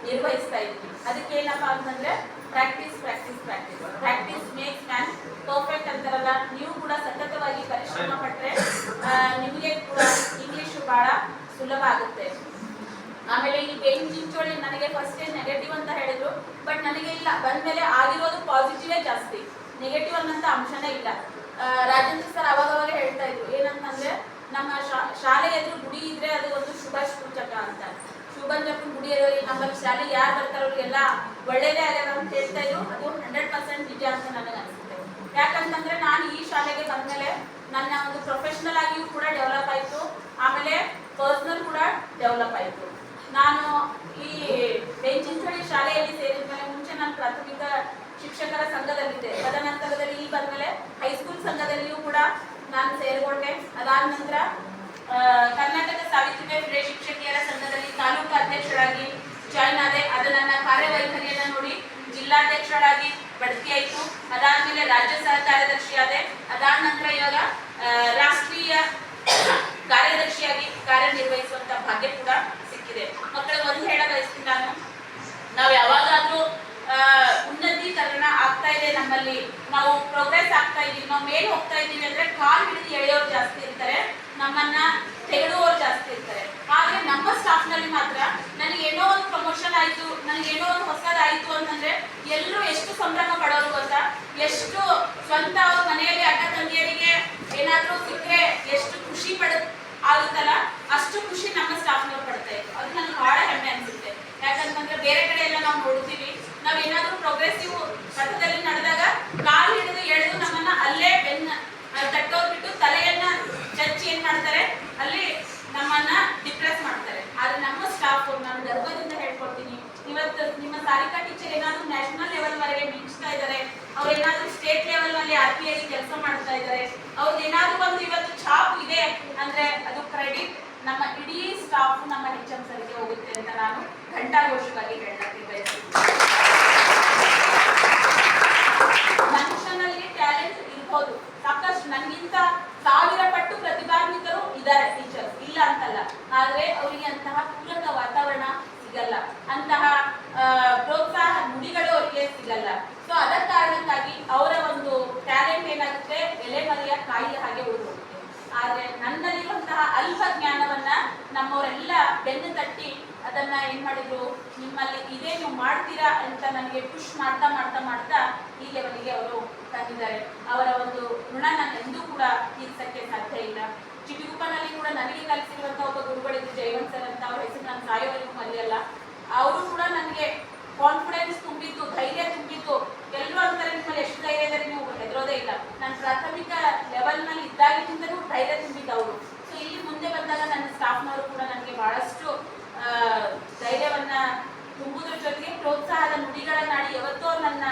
ನಿರ್ವಹಿಸ್ತಾ ಇದ್ದೀನಿ. ಅದಕ್ಕೆ ಏನಪ್ಪಾ ಅಂತಂದ್ರೆ practice practice practice practice makes man perfect ಅಂತಾರಲ್ಲ, ನೀವು ಕೂಡ ಸತತವಾಗಿ ಪರಿಶ್ರಮ ಪಟ್ರೆ ನಿಮಗೆ ಕೂಡ ಇಂಗ್ಲಿಷ್ ಬಹಳ ಸುಲಭ ಆಗುತ್ತೆ. ಆಮೇಲೆ ಈ ಬೇನ್ ಚಿಂಚೋಳಿ ನನಗೆ ಫಸ್ಟ್ ನೆಗೆಟಿವ್ ಅಂತ ಹೇಳಿದ್ರು, ಬಟ್ ನನಗೆ ಇಲ್ಲ, ಬಂದ್ಮೇಲೆ ಆಗಿರೋದು ಪಾಸಿಟಿವೇ ಜಾಸ್ತಿ, ನೆಗೆಟಿವ್ ಅನ್ನೋಂಥ ಅಂಶನೇ ಇಲ್ಲ. ರಾಜೇಂದ್ರ ಸರ್ ಅವಾಗವಾಗ ಹೇಳ್ತಾ ಇದ್ರು ಏನಂತಂದ್ರೆ, ನಮ್ಮ ಶಾಲೆ ಎದುರು ಗುಡಿ ಇದ್ರೆ ಅದು ಒಂದು ಶುಭ ಸೂಚಕ ಅಂತ. ಶಿವಬಂಜಪ್ಪನ ಗುಡಿಯರು ನಮ್ಮಲ್ಲಿ ಶಾಲೆ ಯಾರು ಬರ್ತಾರೋ ಅವ್ರಿಗೆಲ್ಲ ಒಳ್ಳೇದೇ ಆಗ್ಯದ ಅಂತ ಹೇಳ್ತಾ ಇದ್ರು. ಅದು 100% ನಿಜ ಅಂತ ನನಗೆ ಅನಿಸುತ್ತೆ. ಯಾಕಂತಂದ್ರೆ ನಾನು ಈ ಶಾಲೆಗೆ ಬಂದ್ಮೇಲೆ ನನ್ನ ಒಂದು ಪ್ರೊಫೆಷನಲ್ ಆಗಿಯೂ ಕೂಡ ಡೆವಲಪ್ ಆಯಿತು, ಆಮೇಲೆ ಪರ್ಸನಲ್ ಕೂಡ ಡೆವಲಪ್ ಆಯಿತು. ನಾನು ಈ ಬೆಂಚಿನಹಳ್ಳಿ ಶಾಲೆಯಲ್ಲಿ ಸೇರಿದ ಮೇಲೆ ಮುಂಚೆ ನಾನು ಪ್ರಾಥಮಿಕ ಶಿಕ್ಷಕರ ಸಂಘದಲ್ಲಿದ್ದೆ. ತದನಂತರದಲ್ಲಿ ಇಲ್ಲಿ ಬಂದ್ಮೇಲೆ ಹೈಸ್ಕೂಲ್ ಸಂಘದಲ್ಲಿಯೂ ಕೂಡ ನಾನು ಸೇರಿಕೊಂಡೆ. ಅದಾದ ನಂತರ ಕರ್ನಾಟಕ ಸಾವಿತ್ರಿಬಾಯಿ ಫುಲೆ ಶಿಕ್ಷಕಿಯರ ಸಂಘದಲ್ಲಿ ತಾಲೂಕು ಅಧ್ಯಕ್ಷರಾಗಿ ಜಾಯ್ನ್ ಆದೆ. ಅದು ನನ್ನ ಕಾರ್ಯವೈಖರಿಯನ್ನು ನೋಡಿ ಜಿಲ್ಲಾಧ್ಯಕ್ಷರಾಗಿ ಬಡ್ತಿ ಆಯಿತು. ಅದಾದ್ಮೇಲೆ ರಾಜ್ಯ ಸಹ ಕಾರ್ಯದರ್ಶಿ ಆದೆ. ಅದಾದ ನಂತರ ಇವಾಗ ರಾಷ್ಟ್ರೀಯ ಕಾರ್ಯದರ್ಶಿಯಾಗಿ ಕಾರ್ಯನಿರ್ವಹಿಸುವಂತ ಭಾಗ್ಯ ಕೂಡ ಸಿಕ್ಕಿದೆ. ಮಕ್ಕಳಿಗೆ ಒಂದು ಹೇಳ ಬಯಸ್ತೀನಿ ನಾನು, ನಾವು ಯಾವಾಗಾದ್ರೂ ಉನ್ನತೀಕರಣ ಆಗ್ತಾ ಇದೆ, ನಮ್ಮಲ್ಲಿ ನಾವು ಪ್ರೋಗ್ರೆಸ್ ಆಗ್ತಾ ಇದೀವಿ, ನಾವು ಮೇಲೆ ಹೋಗ್ತಾ ಇದೀವಿ ಅಂದ್ರೆ ಕಾಲ್ ಹಿಡಿದು ಎಳೆಯೋರು ಜಾಸ್ತಿ ಇರ್ತಾರೆ, ನಮ್ಮನ್ನ ತೆಗೆದುವವರು ಜಾಸ್ತಿ ಇರ್ತಾರೆ. ಆದ್ರೆ ನಮ್ಮ ಸ್ಟಾಫ್ ನಲ್ಲಿ ಮಾತ್ರ ನನಗೆ ಏನೋ ಒಂದು ಪ್ರಮೋಷನ್ ಆಯ್ತು, ನನಗೆ ಏನೋ ಒಂದು ಹೊಸದಾಯ್ತು ಅಂತಂದ್ರೆ ಎಲ್ಲರೂ ಎಷ್ಟು ಸಂಭ್ರಮ ಪಡೋರು ಗೊತ್ತಾ. ಎಷ್ಟು ಸ್ವಂತ ಅವ್ರ ಮನೆಯಲ್ಲಿ ಅಕ್ಕ ತಂಗಿಯರಿಗೆ ಏನಾದ್ರೂ ಸಿಕ್ಕರೆ ಎಷ್ಟು ಖುಷಿ ಆಗುತ್ತಲ್ಲ, ಅಷ್ಟು ಖುಷಿ ನಮ್ಮ ಸ್ಟಾಫ್ನವ್ರು ಪಡ್ತಾ ಇತ್ತು. ಅದು ನನಗೆ ಬಹಳ ಹೆಮ್ಮೆ ಅನ್ಸುತ್ತೆ. ಯಾಕಂತಂದ್ರೆ ಬೇರೆ ಕಡೆ ಎಲ್ಲ ನಾವು ನೋಡ್ತೀವಿ, ನಾವ್ ಏನಾದ್ರೂ ಪ್ರೋಗ್ರೆಸಿವ್ ಪಥದಲ್ಲಿ ನಡೆದಾಗ ಕಾಲು ಹಿಡಿದು ಎಳೆದು ನಮ್ಮನ್ನ ಅಲ್ಲೇ ತಟ್ಟೋದು ಬಿಟ್ಟು ತಲೆಯನ್ನ ಚಚ್ಚಿ ಏನ್ ಮಾಡ್ತಾರೆ, ಅಲ್ಲಿ ನಮ್ಮನ್ನ ಡಿಪ್ರೆಸ್ ಮಾಡ್ತಾರೆ. ಆದ್ರೆ ನಮ್ಮ ಸ್ಟಾಫ್, ನಾನು ಗರ್ವದಿಂದ ಹೇಳ್ಕೊಡ್ತೀನಿ, ಇವತ್ತು ನಿಮ್ಮ ಸಾರಿಕಾ ಟೀಚರ್ ಏನಾದ್ರೂ ನ್ಯಾಷನಲ್ ಲೆವೆಲ್ ವರೆಗೆ ಮಿಂಚ್ತಾ ಇದ್ದಾರೆ, ಅವ್ರು ಏನಾದ್ರೂ ಸ್ಟೇಟ್ ಲೆವೆಲ್ ನಲ್ಲಿ RPI ಕೆಲಸ ಮಾಡ್ತಾ ಇದ್ದಾರೆ, ಅವ್ರದ್ದು ಏನಾದ್ರೂ ಒಂದು ಇವತ್ತು ಛಾಪ್ ಇದೆ ಅಂದ್ರೆ ಅದು ಕ್ರೆಡಿಟ್ ನಮ್ಮ ಇಡೀ ಸ್ಟಾಫ್, ನಮ್ಮ HM ಸರಿಗೆ ಹೋಗುತ್ತೆ ಅಂತ ನಾನು ಘಂಟಾಘೋಷವಾಗಿ ಹೇಳಕ್ಕೆ ಬಯಸ್ತೀನಿ. ಮನುಷ್ಯನಲ್ಲಿ ಟ್ಯಾಲೆಂಟ್ ಇರ್ಬೋದು, ಸಾಕಷ್ಟು ನನಗಿಂತ 1000 ಪಟ್ಟು ಪ್ರತಿಭಾನ್ವಿತರು ಇದ್ದಾರೆ ಟೀಚರ್ಸ್, ಇಲ್ಲ ಅಂತಲ್ಲ. ಆದ್ರೆ ಅವರಿಗೆ ಅಂತಹ ಪೂರಕ ವಾತಾವರಣ ಸಿಗಲ್ಲ, ಅಂತಹ ಪ್ರೋತ್ಸಾಹ ನುಡಿಗಳು ಅವರಿಗೆ ಸಿಗಲ್ಲ. ಸೊ ಅದರ ಕಾರಣಕ್ಕಾಗಿ ಅವರ ಒಂದು ಟ್ಯಾಲೆಂಟ್ ಏನಾಗುತ್ತೆ, ಎಲೆಮರೆಯ ಕಾಯಿಯ ಹಾಗೆ ಉಳಿದೋಗುತ್ತೆ. ಆದ್ರೆ ನನ್ನಲ್ಲಿರುವಂತಹ ಅಲ್ಪ ಜ್ಞಾನವನ್ನ ನಮ್ಮವರೆಲ್ಲ ಬೆನ್ನು ತಟ್ಟಿ ಅದನ್ನ ಏನ್ ಮಾಡಿದ್ರು, ನಿಮ್ಮಲ್ಲಿ ಇದೇ ನೀವು ಮಾಡ್ತೀರಾ ಅಂತ ನನಗೆ ಪುಷ್ ಮಾಡ್ತಾ ಮಾಡ್ತಾ ಮಾಡ್ತಾ ಈ ಲೆವೆಲ್ಗೆ ಅವರು ತಂದಿದ್ದಾರೆ. ಅವರ ಒಂದು ಋಣ ನಾನು ಎಂದೂ ಕೂಡ ತೀರ್ಸಕ್ಕೆ ಸಾಧ್ಯ ಇಲ್ಲ. ಚಿಟಿಗುಪ್ಪನಲ್ಲಿ ಕೂಡ ನನಗೆ ಕಲಿಸಿರುವಂತ ಒಬ್ಬ ಗುರುಗಳಿದ್ರು, ಜಯವಂತ್ ಸರ್ ಅಂತ. ಅವ್ರ ಹೆಸರು ನಾನು ಸಾಯೋವರೆಗೂ ಮರೆಯಲ್ಲ. ಅವರು ಕೂಡ ನನಗೆ ಕಾನ್ಫಿಡೆನ್ಸ್ ತುಂಬಿದ್ದು, ಧೈರ್ಯ ತುಂಬಿದ್ದು. ಎಲ್ಲರೂ ಅಂತಾರೆ ನಿಮ್ಮಲ್ಲಿ ಎಷ್ಟು ಧೈರ್ಯ ಇದ್ದಾರೆ, ನೀವು ಹೆದರೋದೇ ಇಲ್ಲ. ನಾನು ಪ್ರಾಥಮಿಕ ಲೆವೆಲ್ ನಲ್ಲಿ ಇದ್ದಾಗಿಂದಲೂ ಧೈರ್ಯ ತುಂಬಿದ್ದವರು. ಸೊ ಇಲ್ಲಿ ಮುಂದೆ ಬಂದಾಗ ನನ್ನ ಸ್ಟಾಫ್ನವರು ಕೂಡ ನನಗೆ ಬಹಳಷ್ಟು ಧೈರ್ಯವನ್ನ ತುಂಬುದ್ರ ಜೊತೆಗೆ ಪ್ರೋತ್ಸಾಹದ ನುಡಿಗಳನ್ನಾಡಿ ಯಾವತ್ತೂ ನನ್ನ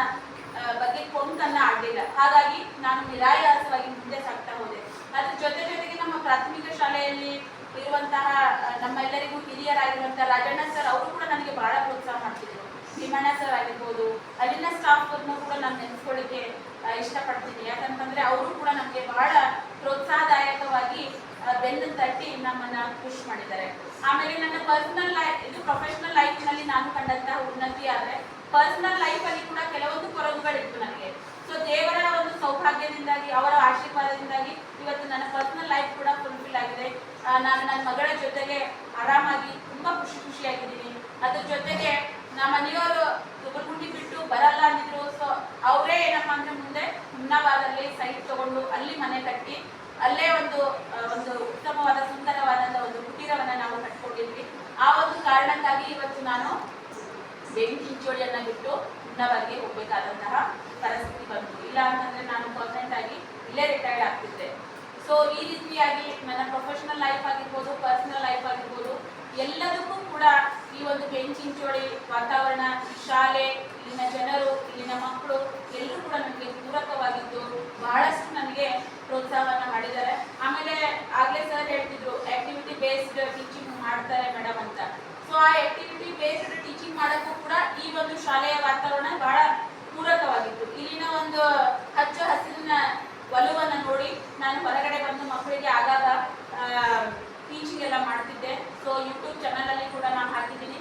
ಬಗ್ಗೆ ಕೊಂಕನ್ನ ಆಡಲಿಲ್ಲ. ಹಾಗಾಗಿ ನಾನು ನಿರಾಯಾಸವಾಗಿ ಮುಂದೆ ಸಾಗ್ತಾ ಹೋದೆ. ಅದ್ರ ಜೊತೆಗೆ ನಮ್ಮ ಪ್ರಾಥಮಿಕ ಶಾಲೆಯಲ್ಲಿ ಇರುವಂತಹ ನಮ್ಮೆಲ್ಲರಿಗೂ ಹಿರಿಯರಾಗಿರುವಂತಹ ರಾಜಣ್ಣ ಸರ್, ಅವರು ಕೂಡ ನನಗೆ ಬಹಳ ಪ್ರೋತ್ಸಾಹ ಮಾಡ್ತಿದ್ರು. ಭೀಮಣ್ಣ ಸರ್ ಆಗಿರ್ಬೋದು, ಅಲ್ಲಿನ ಸ್ಟಾಫ್ ಕೂಡ ನಾನು ನೆನೆಸ್ಕೊಳ್ಳಿಕ್ಕೆ ಇಷ್ಟಪಡ್ತೀನಿ. ಯಾಕಂತಂದ್ರೆ ಅವರು ಕೂಡ ನಮಗೆ ಬಹಳ ಪ್ರೋತ್ಸಾಹದಾಯಕವಾಗಿ ಬೆನ್ನು ತಟ್ಟಿ ನಮ್ಮನ್ನ ಖುಷಿ ಮಾಡಿದ್ದಾರೆ. ಆಮೇಲೆ ನನ್ನ ಪರ್ಸನಲ್ ಲೈಫ್, ಇದು ಪ್ರೊಫೆಷನಲ್ ಲೈಫ್ ನಲ್ಲಿ ನಾನು ಕಂಡಂತಹ ಉನ್ನತಿ. ಆದ್ರೆ ಪರ್ಸನಲ್ ಲೈಫ್ ಅಲ್ಲಿ ಕೂಡ ಕೆಲವೊಂದು ಕೊರಗುಗಳಿತ್ತು ನನಗೆ. ಸೊ ದೇವರ ಒಂದು ಸೌಭಾಗ್ಯದಿಂದಾಗಿ, ಅವರ ಆಶೀರ್ವಾದದಿಂದಾಗಿ ಇವತ್ತು ನನ್ನ ಪರ್ಸನಲ್ ಲೈಫ್ ಕೂಡ ಫುಲ್ಫಿಲ್ ಆಗಿದೆ. ನಾನು ನನ್ನ ಮಗಳ ಜೊತೆಗೆ ಆರಾಮಾಗಿ ತುಂಬಾ ಖುಷಿಯಾಗಿದ್ದೀನಿ. ಅದ್ರ ಜೊತೆಗೆ ನಮ್ಮ ಮನೆಯವರು ತುಗುರ್ಗುಂಡಿ ಬಿಟ್ಟು ಬರಲ್ಲ ಅಂದಿದ್ರು. ಸೊ ಅವರೇ ಏನಪ್ಪ ಅಂದ್ರೆ ಮುಂದೆ ಹುಮ್ನಾಬಾದಲ್ಲಿ ಸೈಟ್ ತಗೊಂಡು ಅಲ್ಲಿ ಮನೆ ಕಟ್ಟಿ ಅಲ್ಲೇ ಒಂದು ಉತ್ತಮವಾದ ಸುಂದರವಾದಂತಹ ಒಂದು ಕುಟೀರವನ್ನ ನಾವು ಕಟ್ಕೊಂಡಿದ್ವಿ. ಆ ಒಂದು ಕಾರಣಕ್ಕಾಗಿ ಇವತ್ತು ನಾನು ಚಿಂಚೋಳಿಯನ್ನ ಬಿಟ್ಟು ಹುಮ್ನಾಬಾದ್ಗೆ ಹೋಗ್ಬೇಕಾದಂತಹ ಪರಿಸ್ಥಿತಿ ಬಂತು. ಇಲ್ಲ ಅಂತಂದ್ರೆ ನಾನು ಪರ್ಮನೆಂಟ್ ಆಗಿ ಇಲ್ಲೇ ರಿಟೈರ್ಡ್ ಆಗ್ತಿದ್ದೆ. ಸೊ ಈ ರೀತಿಯಾಗಿ ನನ್ನ ಪ್ರೊಫೆಷನಲ್ ಲೈಫ್ ಆಗಿರ್ಬೋದು, ಪರ್ಸನಲ್ ಲೈಫ್ ಆಗಿರ್ಬೋದು, ಎಲ್ಲದಕ್ಕೂ ಕೂಡ ಈ ಒಂದು ಚಿಂಚೋಳಿ ವಾತಾವರಣ, ಶಾಲೆ, ಇಲ್ಲಿನ ಜನರು, ಇಲ್ಲಿನ ಮಕ್ಕಳು ಎಲ್ಲರೂ ಕೂಡ ನನಗೆ ಪೂರಕವಾಗಿದ್ದು ಬಹಳಷ್ಟು ನನಗೆ ಪ್ರೋತ್ಸಾಹವನ್ನ ಮಾಡಿದ್ದಾರೆ. ಆಮೇಲೆ ಆಗ್ಲೇ ಸರ್ ಹೇಳ್ತಿದ್ರು ಆಕ್ಟಿವಿಟಿ ಬೇಸ್ಡ್ ಟೀಚಿಂಗ್ ಮಾಡ್ತಾರೆ ಮೇಡಮ್ ಅಂತ. ಸೊ ಆ ಆಕ್ಟಿವಿಟಿ ಬೇಸ್ಡ್ ಟೀಚಿಂಗ್ ಮಾಡೋಕ್ಕೂ ಕೂಡ ಈ ಒಂದು ಶಾಲೆಯ ವಾತಾವರಣ ಬಹಳ ಪೂರಕವಾಗಿತ್ತು. ಇಲ್ಲಿನ ಒಂದು ಹಚ್ಚ ಹಸಿರಿನ ಒಲವನ್ನು ನೋಡಿ ನಾನು ಹೊರಗಡೆ ಬಂದು ಮಕ್ಕಳಿಗೆ ಆಗಾಗ ಟೀಚಿಂಗ್ ಎಲ್ಲ ಮಾಡ್ತಿದ್ದೆ. ಸೊ ಯೂಟ್ಯೂಬ್ ಚಾನಲ್ ಅಲ್ಲಿ ಕೂಡ ನಾನು ಹಾಕಿದ್ದೀನಿ.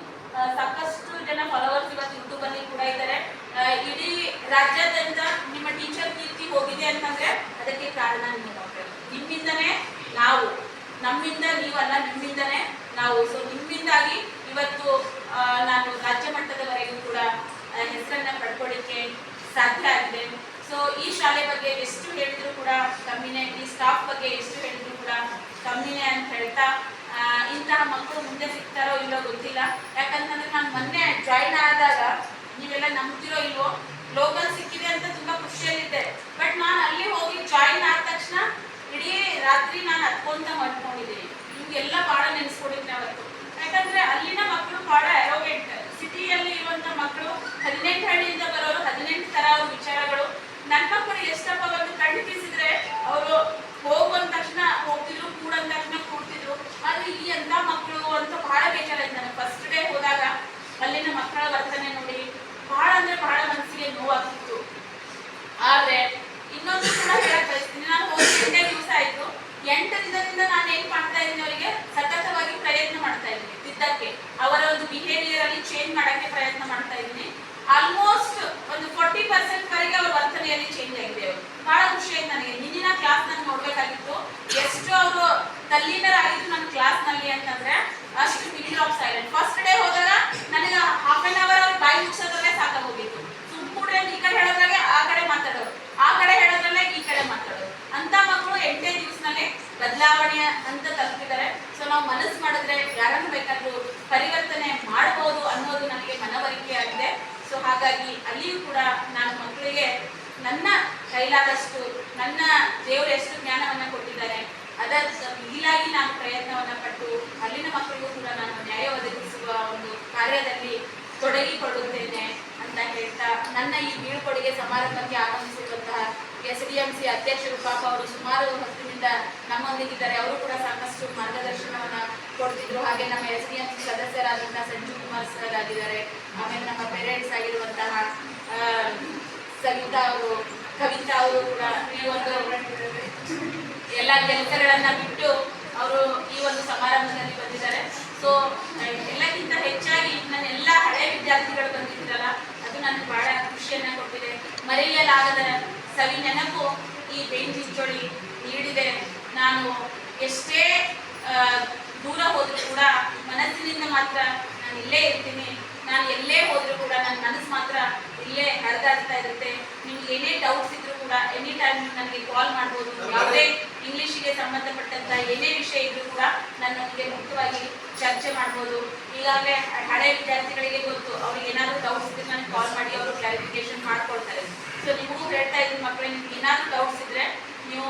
ಸಾಕಷ್ಟು ಜನ ಫಾಲೋವರ್ಸ್ ಇವತ್ತು ಯೂಟ್ಯೂಬ್ ಅಲ್ಲಿ ಕೂಡ ಇದ್ದಾರೆ. ಇಡೀ ರಾಜ್ಯಾದ್ಯಂತ ನಿಮ್ಮ ಟೀಚರ್ ಕೀರ್ತಿ ಹೋಗಿದೆ ಅಂತಂದ್ರೆ ಅದಕ್ಕೆ ಕಾರಣ ನಿಮ್ಮ ಮಕ್ಕಳು. ನಿಮ್ಮಿಂದನೇ ನಾವು, ನಮ್ಮಿಂದ ನೀವಲ್ಲ, ನಿಮ್ಮಿಂದನೇ ನಾವು. ಸೊ ನಿಮ್ಮಿಂದಾಗಿ ಇವತ್ತು ನಾನು ರಾಜ್ಯ ಮಟ್ಟದವರೆಗೂ ಕೂಡ ಹೆಸರನ್ನ ಪಡ್ಕೊಳ್ಳಿಕ್ಕೆ ಸಾಧ್ಯ ಆಗಿದೆ. ಸೊ ಈ ಶಾಲೆ ಬಗ್ಗೆ ಎಷ್ಟು ಹೇಳಿದ್ರು ಕೂಡ ಕಮ್ಮಿನೇ, ಈ ಸ್ಟಾಫ್ ಬಗ್ಗೆ ಎಷ್ಟು ಹೇಳಿದ್ರು ಕೂಡ ಕಮ್ಮಿನೇ ಅಂತ ಹೇಳ್ತಾ ಇಂತಹ ಮಕ್ಕಳು ಮುಂದೆ ಸಿಗ್ತಾರೋ ಇಲ್ಲೋ ಗೊತ್ತಿಲ್ಲ. ಯಾಕಂತಂದ್ರೆ ನಾನು ಮೊನ್ನೆ ಜಾಯಿನ್ ಆದಾಗ ನೀವೆಲ್ಲ ನಂಬ್ತಿರೋ ಇಲ್ವೋ ಲೋಕಲ್ ಸಿಕ್ಕಿದೆ ಅಂತ ತುಂಬಾ ಖುಷಿಯಲ್ಲಿದ್ದೆ. ಬಟ್ ನಾನು ಅಲ್ಲಿ ಹೋಗಿ ಜಾಯಿನ್ ಆದ ತಕ್ಷಣ ಇಡೀ ರಾತ್ರಿ ನಾನು ಹತ್ಕೊಂತ ಮಾಡ್ಕೊಂಡಿದ್ದೀನಿ. ನಿಮ್ಗೆಲ್ಲ ಭಾಳ ನೆನೆಸ್ಕೊಂಡಿದ್ದೆ ಅವತ್ತು. ಯಾಕಂದ್ರೆ ಅಲ್ಲಿನ ಮಕ್ಕಳು ಭಾಳ ಅರೋಗೆಂಟ್. ಸಿಟಿಯಲ್ಲಿ ಇರುವಂತ ಮಕ್ಕಳು 18 ಹಳ್ಳಿಯಿಂದ ಬರೋರು 18 ತರ ಅವ್ರ ವಿಚಾರಗಳು. ನನ್ನ ಮಕ್ಕಳು ಎಷ್ಟಪ್ಪ ಒಂದು ಕಣ್ಣು ಬೀಸಿದ್ರೆ ಅವರು ಹೋಗುವಂದ ತಕ್ಷಣ ಹೋಗ್ತಿದ್ರು, ಕೂಡಂದ ತಕ್ಷಣ ಕೂಡ್ತಿದ್ರು. ಆದ್ರೆ ಇಲ್ಲಿ ಎಂತ ಮಕ್ಕಳು ಅಂತ ಬಹಳ ಬೇಜಾರಾಯ್ತು ನನಗೆ. ಫಸ್ಟ್ ಡೇ ಹೋದಾಗ ಅಲ್ಲಿನ ಮಕ್ಕಳ ವರ್ತನೆ ನೋಡಿ ಬಹಳ ಅಂದ್ರೆ ಬಹಳ ಮನಸ್ಸಿಗೆ ನೋವಾಗ್ತಿತ್ತು. ಆದ್ರೆ ಇನ್ನೊಂದು ಕೂಡ ಹೇಳಕ್ ಬಯಸ್ತೀನಿ, ನಾನು ಹೋಗಿ 8 ದಿವಸ ಆಯ್ತು. 8 ದಿನದಿಂದ ನಾನು ಏನ್ ಮಾಡ್ತಾ ಇದ್ದೀನಿ, ಅವರಿಗೆ ಸತತವಾಗಿ ಪ್ರಯತ್ನ ಮಾಡ್ತಾ ಇದ್ದೀನಿ ತಿದ್ದಕ್ಕೆ, ಅವರ ಒಂದು ಬಿಹೇವಿಯರ್ ಅಲ್ಲಿ ಚೇಂಜ್ ಮಾಡಕ್ಕೆ ಪ್ರಯತ್ನ ಮಾಡ್ತಾ ಇದ್ದೀನಿ. ಆಲ್ಮೋಸ್ಟ್ ಒಂದು 40% ವರೆಗೆ ಅವ್ರ ವರ್ತನೆಯಲ್ಲಿ ಚೇಂಜ್ ಆಗಿದೆ. ಅವರು ಬಹಳ ಖುಷಿ ಆಯ್ತು ನನಗೆ. ಹಿಂದಿನ ಕ್ಲಾಸ್ ನಾನು ನೋಡ್ಬೇಕಾಗಿತ್ತು, ಎಷ್ಟು ಅವರು ತಲ್ಲೀನರಾಗಿತ್ತು ನನ್ನ ಕ್ಲಾಸ್ ನಲ್ಲಿ ಅಂತಂದ್ರೆ ಅಷ್ಟು minute of silent. First day ಹೋದಾಗ ನನಗೆ ಹಾಫ್ ಅನ್ ಅವರ್ ಅವ್ರ ಬಾಯಿ ಮುಚ್ಚೋದ್ರಲ್ಲೇ ಸಾಕಾಗೋಗಿತ್ತು. ಸುಮ್ಮನೆ ಈ ಕಡೆ ಹೇಳೋದ್ರಾಗೆ ಆ ಕಡೆ ಮಾತಾಡೋರು, ಆ ಕಡೆ ಹೇಳೋದ್ರಲ್ಲೇ ಈ ಕಡೆ ಮಾತಾಡೋರು. ಅಂತ ಮಕ್ಕಳು 8 ದಿವಸದಲ್ಲಿ ಬದಲಾವಣೆ ಅಂತ ತಲುಪಿದ್ದಾರೆ. ಸೊ ನಾವು ಮನಸ್ಸು ಮಾಡಿದ್ರೆ ಯಾರನ್ನು ಬೇಕಾದ್ರೂ ಪರಿವರ್ತನೆ ಮಾಡಬಹುದು ಅನ್ನೋದು ನನಗೆ ಮನವರಿಕೆ ಆಗಿದೆ. ಸೊ ಹಾಗಾಗಿ ಅಲ್ಲಿಯೂ ಕೂಡ ನಾನು ಮಕ್ಕಳಿಗೆ ನನ್ನ ಕೈಲಾದಷ್ಟು, ನನ್ನ ದೇವರು ಎಷ್ಟು ಜ್ಞಾನವನ್ನ ಕೊಟ್ಟಿದ್ದಾರೆ ಅದರ ಮಿಗಿಲಾಗಿ ನಾನು ಪ್ರಯತ್ನವನ್ನ ಪಟ್ಟು ಅಲ್ಲಿನ ಮಕ್ಕಳಿಗೂ ಕೂಡ ನಾನು ನ್ಯಾಯ ಒದಗಿಸುವ ಒಂದು ಕಾರ್ಯದಲ್ಲಿ ತೊಡಗಿಕೊಳ್ಳುತ್ತೇನೆ ಅಂತ ಹೇಳ್ತಾ, ನನ್ನ ಈ ಬೀಳ್ಕೊಡುಗೆ ಸಮಾರಂಭಕ್ಕೆ ಆಗಮಿಸಿರುವಂತಹ SDMC ಅಧ್ಯಕ್ಷರು ಪಾಪ ಅವರು ಸುಮಾರು ಹೊತ್ತಿನಿಂದ ನಮ್ಮೊಂದಿಗಿದ್ದಾರೆ. ಅವರು ಕೂಡ ಸಾಕಷ್ಟು ಮಾರ್ಗದರ್ಶನವನ್ನ ಕೊಡ್ತಿದ್ರು. ಹಾಗೆ ನಮ್ಮ SDMC ಸದಸ್ಯರಾದಂತಹ ಸಂಜೀವ್ ಕುಮಾರ್ ಸರ್ ಆಗಿದ್ದಾರೆ. ಆಮೇಲೆ ನಮ್ಮ ಪೇರೆಂಟ್ಸ್ ಆಗಿರುವಂತಹ ಸವಿತಾ ಅವರು, ಕವಿತಾ ಅವರು ಕೂಡ ಈ ಒಂದು ಎಲ್ಲ ಕೆಲಸಗಳನ್ನ ಬಿಟ್ಟು ಅವರು ಈ ಒಂದು ಸಮಾರಂಭದಲ್ಲಿ ಬಂದಿದ್ದಾರೆ. ಸೊ ಎಲ್ಲಕ್ಕಿಂತ ಹೆಚ್ಚಾಗಿ ನನ್ನ ಎಲ್ಲ ಹಳೆ ವಿದ್ಯಾರ್ಥಿಗಳು ಬಂದಿದ್ದೀರಲ್ಲ, ಅದು ನನಗೆ ಬಹಳ ಖುಷಿಯನ್ನ ಕೊಟ್ಟಿದೆ. ಮರೆಯಲಾಗದ ಸವಿ ನೆನಪು ಈ ಬೇಂಜಿಂಚೋಳಿ ನೀಡಿದೆ. ನಾನು ಎಷ್ಟೇ ದೂರ ಹೋದ್ರೂ ಕೂಡ ಮನಸ್ಸಿನಿಂದ ಮಾತ್ರ ನಾನು ಇಲ್ಲೇ ಇರ್ತೀನಿ. ನಾನು ಎಲ್ಲೇ ಹೋದ್ರೂ ಕೂಡ ನನ್ನ ಮನಸ್ಸು ಮಾತ್ರ ಇಲ್ಲೇ ಹರಿದಾಡ್ತಾ ಇರುತ್ತೆ. ನಿಮ್ಗೆ ಏನೇ ಡೌಟ್ಸ್ ಇದ್ರೂ ಕೂಡ ಎನಿ ಟೈಮ್ ನನಗೆ ಕಾಲ್ ಮಾಡ್ಬೋದು. ಯಾವುದೇ ಇಂಗ್ಲಿಷಿಗೆ ಸಂಬಂಧಪಟ್ಟಂತ ಏನೇ ವಿಷಯ ಇದ್ರೂ ಕೂಡ ನನ್ನೊಂದಿಗೆ ಮುಕ್ತವಾಗಿ ಚರ್ಚೆ ಮಾಡ್ಬೋದು. ಈಗಾಗಲೇ ಹಳೆ ವಿದ್ಯಾರ್ಥಿಗಳಿಗೆ ಗೊತ್ತು, ಅವ್ರಿಗೆ ಏನಾದರೂ ಡೌಟ್ಸ್ ಇದ್ರೆ ನನಗೆ ಕಾಲ್ ಮಾಡಿ ಅವರು ಕ್ಲಾರಿಫಿಕೇಶನ್ ಮಾಡ್ಕೊಳ್ತಾರೆ. ಸೊ ನಿಮಗೂ ಹೇಳ್ತಾ ಇದ್ದೀನಿ ಮಕ್ಕಳೇ, ನಿಮ್ಗೆ ಏನಾದರೂ ಡೌಟ್ಸ್ ಇದ್ರೆ ನೀವು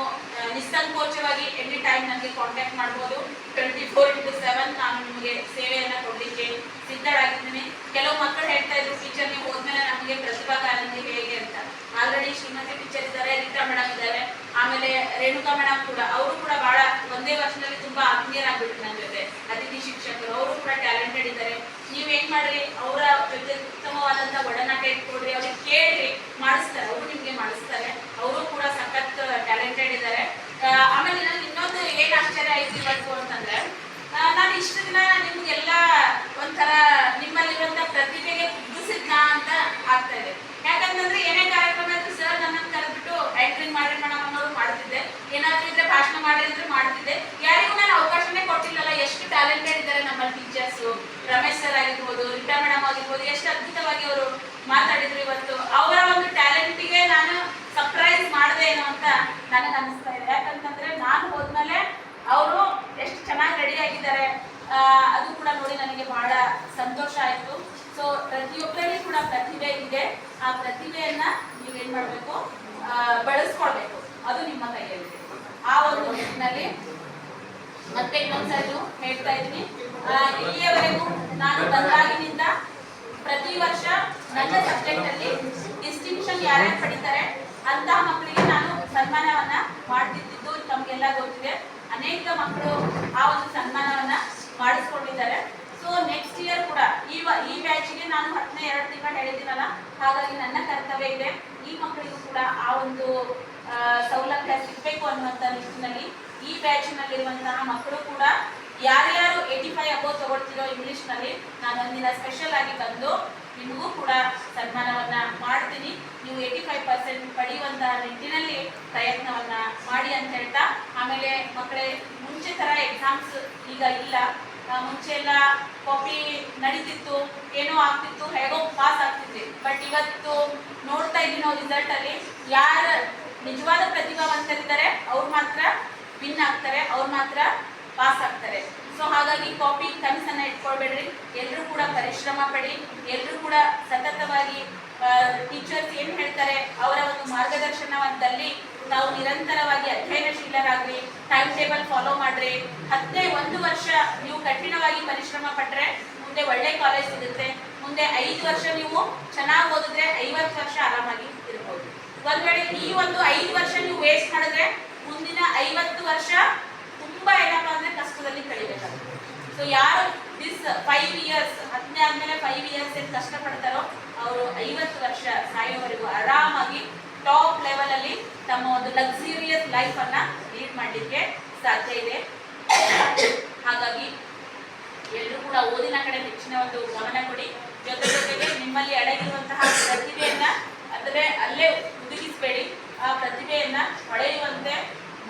ನಿಸ್ಸಂಕೋಚವಾಗಿ ಎನಿ ಟೈಮ್ ನನಗೆ ಕಾಂಟ್ಯಾಕ್ಟ್ ಮಾಡ್ಬೋದು. 24/7 ನಾನು ನಿಮಗೆ ಸೇವೆಯನ್ನು ಕೊಡಲಿಕ್ಕೆ ಸಿದ್ಧರಾಗಿದ್ದೀನಿ. ಕೆಲವು ಮಕ್ಕಳು ಹೇಳ್ತಾ ಇದ್ರು, ಟೀಚರ್ ನೀವು ಹೋದ್ಮೇಲೆ ನಮಗೆ ಪ್ರತಿಭಾ ಕಾರಂಜಿ ಹೇಗೆ ಅಂತ. ಆಲ್ರೆಡಿ ಶ್ರೀಮತಿ ಟೀಚರ್ ಇದ್ದಾರೆ, ರೀತಾ ಮೇಡಮ್ ಇದ್ದಾರೆ, ಆಮೇಲೆ ರೇಣುಕಾ ಮೇಡಮ್ ಕೂಡ, ಅವರು ಕೂಡ ಬಹಳ ಒಂದೇ ವರ್ಷದಲ್ಲಿ ತುಂಬಾ ಆತ್ಮೀಯರಾಗ್ಬಿಟ್ರು ನನ್ನ ಜೊತೆ. ಅತಿಥಿ ಶಿಕ್ಷಕರು ಅವರು ಕೂಡ ಟ್ಯಾಲೆಂಟೆಡ್ ಇದ್ದಾರೆ. ನೀವೇನ್ ಮಾಡ್ರಿ, ಅವರ ಜೊತೆ ಉತ್ತಮವಾದಂತ ಒಡನಾಟ ಇಟ್ಕೊಡ್ರಿ, ಅವ್ರಿಗೆ ಕೇಳ್ರಿ, ಮಾಡಿಸ್ತಾರೆ, ಅವರು ನಿಮ್ಗೆ ಮಾಡಿಸ್ತಾರೆ. ಅವರು ಕೂಡ ಸಖತ್ ಟ್ಯಾಲೆಂಟೆಡ್ ಇದ್ದಾರೆ. ಆಮೇಲೆ ನನಗೆ ಇನ್ನೊಂದು ಏನ್ ಆಶ್ಚರ್ಯ ಆಯ್ತು ಇವತ್ತು ಅಂತಂದ್ರೆ, ನಾನು ಇಷ್ಟು ದಿನ ನಿಮ್ಗೆಲ್ಲ ಒಂಥರ ನಿಮ್ಮಲ್ಲಿರುವಂತ ಪ್ರತಿಭೆಗೆ ಕುಗ್ಗಿಸಿದ್ನಾ ಅಂತ ಆಗ್ತಾ ಇದೆ. ಯಾಕಂತಂದ್ರೆ ಏನೇ ಕಾರ್ಯಕ್ರಮ ಇದ್ರು ಸರ್ ನನ್ನನ್ನು ಕರೆದ್ಬಿಟ್ಟು ಆಕ್ಟಿಂಗ್ ಮಾಡ್ರಿ ಮೇಡಮ್ ಅನ್ನೋರು ಮಾಡ್ತಿದ್ದೆ. ಏನಾದ್ರೂ ಇದ್ರೆ ಭಾಷಣ ಮಾಡಿದ್ರೆ ಮಾಡ್ತಿದ್ದೆ. ಯಾರಿಗೂ ನಾನು ಅವಕಾಶನೇ ಕೊಟ್ಟಿಲ್ಲಲ್ಲ. ಎಷ್ಟು ಟ್ಯಾಲೆಂಟೆಡ್ ಇದ್ದಾರೆ ನಮ್ಮಲ್ಲಿ ಟೀಚರ್ಸು. ರಮೇಶ್ ಸರ್ ಆಗಿರ್ಬೋದು, ರೀಟಾ ಮೇಡಮ್ ಆಗಿರ್ಬೋದು, ಎಷ್ಟು ಅದ್ಭುತವಾಗಿ ಅವರು ಮಾತಾಡಿದ್ರು ಇವತ್ತು. ಅವರ ಒಂದು ಟ್ಯಾಲೆಂಟಿಗೆ ನಾನು ಸರ್ಪ್ರೈಸ್ ಮಾಡಿದೆ ಏನೋ ಅಂತ ನನಗೆ ಅನಿಸ್ತಾ ಇದೆ. ಯಾಕಂತಂದ್ರೆ ನಾನು ಹೋದ್ಮೇಲೆ ಅವರು ಎಷ್ಟು ಚೆನ್ನಾಗಿ ರೆಡಿ ಆಗಿದ್ದಾರೆ, ಅದು ಕೂಡ ನೋಡಿ ನನಗೆ ಬಹಳ ಸಂತೋಷ ಆಯಿತು. ಸೊ ಪ್ರತಿಯೊಬ್ಬರಲ್ಲಿ ಕೂಡ ಪ್ರತಿಭೆ ಇದೆ. ಆ ಪ್ರತಿಭೆಯನ್ನ ನೀವೇನ್ ಮಾಡಬೇಕು, ಬಳಸ್ಕೊಳ್ಬೇಕು. ಅದು ನಿಮ್ಮ ಕೈಯಲ್ಲಿದೆ. ಆ ಒಂದು ನಿಟ್ಟಿನಲ್ಲಿ ಮತ್ತೆ ಇನ್ನೊಂದ್ಸರಿ ಹೇಳ್ತಾ ಇದ್ದೀನಿ, ಇಲ್ಲಿಯವರೆಗೂ ನಾನು ಬಂದಾಗಿನಿಂದ ಪ್ರತಿ ವರ್ಷ ನನ್ನ ಸಬ್ಜೆಕ್ಟ್ ಅಲ್ಲಿ ಡಿಸ್ಟಿಂಕ್ಷನ್ ಯಾರ್ಯಾರು ಪಡಿತಾರೆ ಅಂತಹ ಮಕ್ಕಳಿಗೆ ನಾನು ಸನ್ಮಾನವನ್ನ ಮಾಡ್ತಿದ್ದು ತಮಗೆಲ್ಲ ಗೊತ್ತಿದೆ. ಅನೇಕ ಮಕ್ಕಳು ಆ ಒಂದು ಸನ್ಮಾನವನ್ನ ಮಾಡಿಸ್ಕೊಂಡಿದ್ದಾರೆ. ಸೊ ನೆಕ್ಸ್ಟ್ ಇಯರ್ ಕೂಡ ಈ ಬ್ಯಾಚ್ಗೆ ನಾನು 2 ತಿಂಗಳು ಹೇಳಿದ್ದೀನಲ್ಲ, ಹಾಗಾಗಿ ನನ್ನ ಕರ್ತವ್ಯ ಇದೆ ಈ ಮಕ್ಕಳಿಗೂ ಕೂಡ ಆ ಒಂದು ಸೌಲಭ್ಯ ಸಿಗಬೇಕು ಅನ್ನುವಂಥ ನಿಟ್ಟಿನಲ್ಲಿ ಈ ಬ್ಯಾಚ್ನಲ್ಲಿರುವಂತಹ ಮಕ್ಕಳು ಕೂಡ ಯಾರ್ಯಾರು 85 ಅಬೋವ್ ತಗೊಳ್ತಿರೋ ಇಂಗ್ಲೀಷ್ನಲ್ಲಿ ನಾನು ಒಂದಿನ ಸ್ಪೆಷಲ್ ಆಗಿ ಬಂದು ನಿಮಗೂ ಕೂಡ ಸನ್ಮಾನವನ್ನ ಮಾಡ್ತೀನಿ. ನೀವು 85% ಪಡೆಯುವಂತಹ ನಿಟ್ಟಿನಲ್ಲಿ ಪ್ರಯತ್ನವನ್ನ ಮಾಡಿ ಅಂತ ಹೇಳ್ತಾ, ಆಮೇಲೆ ಮಕ್ಕಳೇ ಮುಂಚೆ ತರ ಎಕ್ಸಾಮ್ಸ್ ಈಗ ಇಲ್ಲ. ಮುಂಚೆ ಎಲ್ಲ ಕಾಪಿ ನಡೀತಿತ್ತು, ಏನೋ ಆಗ್ತಿತ್ತು, ಹೇಗೋ ಪಾಸ್ ಆಗ್ತಿದ್ವಿ. ಬಟ್ ಇವತ್ತು ನೋಡ್ತಾ ಇದ್ದೀವಿ ನಾವು ರಿಸಲ್ಟ್ ಅಲ್ಲಿ ಯಾರ ನಿಜವಾದ ಪ್ರತಿಭಾವಂತರಿದ್ದಾರೆ ಅವ್ರು ಮಾತ್ರ ವಿನ್ ಆಗ್ತಾರೆ, ಅವ್ರು ಮಾತ್ರ ಪಾಸ್ ಆಗ್ತಾರೆ. ಸೊ ಹಾಗಾಗಿ ಕಾಪಿ ಕನಸನ್ನ ಇಟ್ಕೊಳ್ಬೇಡ್ರಿ. ಎಲ್ಲರೂ ಕೂಡ ಪರಿಶ್ರಮ ಪಡಿ, ಎಲ್ಲರೂ ಕೂಡ ಸತತವಾಗಿ ಟೀಚರ್ಸ್ ಏನ್ ಹೇಳ್ತಾರೆ ಅವರ ಒಂದು ಮಾರ್ಗದರ್ಶನದಲ್ಲಿ ನಾವು ನಿರಂತರವಾಗಿ ಅಧ್ಯಯನಶೀಲರಾಗ್ರಿ, ಟೈಮ್ ಟೇಬಲ್ ಫಾಲೋ ಮಾಡ್ರಿ. 1 ವರ್ಷ ನೀವು ಕಠಿಣವಾಗಿ ಪರಿಶ್ರಮ ಪಟ್ರೆ ಮುಂದೆ ಒಳ್ಳೆ ಕಾಲೇಜ್ ಸಿಗುತ್ತೆ. ಮುಂದೆ 5 ವರ್ಷ ನೀವು ಚೆನ್ನಾಗಿ ಓದಿದ್ರೆ 50 ವರ್ಷ ಆರಾಮಾಗಿ ಇರ್ಬೋದು. ಒಂದ್ ವೇಳೆ ಈ ಒಂದು 5 ವರ್ಷ ನೀವು ವೇಸ್ಟ್ ಮಾಡಿದ್ರೆ ಮುಂದಿನ 50 ವರ್ಷ ತುಂಬಾ ಏನಪ್ಪ ಅಂದ್ರೆ ಕಷ್ಟದಲ್ಲಿ ಕಳಿಬೇಕಾಗುತ್ತೆ. ಸೊ ಯಾರು ದಿಸ್ 5 ಇಯರ್ಸ್ 10 ಆದ್ಮೇಲೆ 5 ಇಯರ್ಸ್ ಏನ್ ಕಷ್ಟ ಪಡ್ತಾರೋ ಅವರು 50 ವರ್ಷ ಸಾಯೋವರೆಗೂ ಆರಾಮಾಗಿ ಟಾಪ್ ಲೆವೆಲ್ ಅಲ್ಲಿ ತಮ್ಮ ಒಂದು ಲಕ್ಸುರಿಯಸ್ ಲೈಫ್ ಅನ್ನ ಲೀಡ್ ಮಾಡಲಿಕ್ಕೆ ಸಾಧ್ಯ ಇದೆ. ಹಾಗಾಗಿ ಎಲ್ಲರೂ ಕೂಡ ಓದಿನ ಕಡೆ ಹೆಚ್ಚಿನ ಒಂದು ಗಮನ ಕೊಡಿ. ಜೊತೆಗೆ ನಿಮ್ಮಲ್ಲಿ ಅಡಗಿರುವಂತಹ ಪ್ರತಿಭೆಯನ್ನ ಅಂದ್ರೆ ಅಲ್ಲೇ ಹುದುಗಿಸಬೇಡಿ, ಆ ಪ್ರತಿಭೆಯನ್ನ ಹೊಳೆಯುವಂತೆ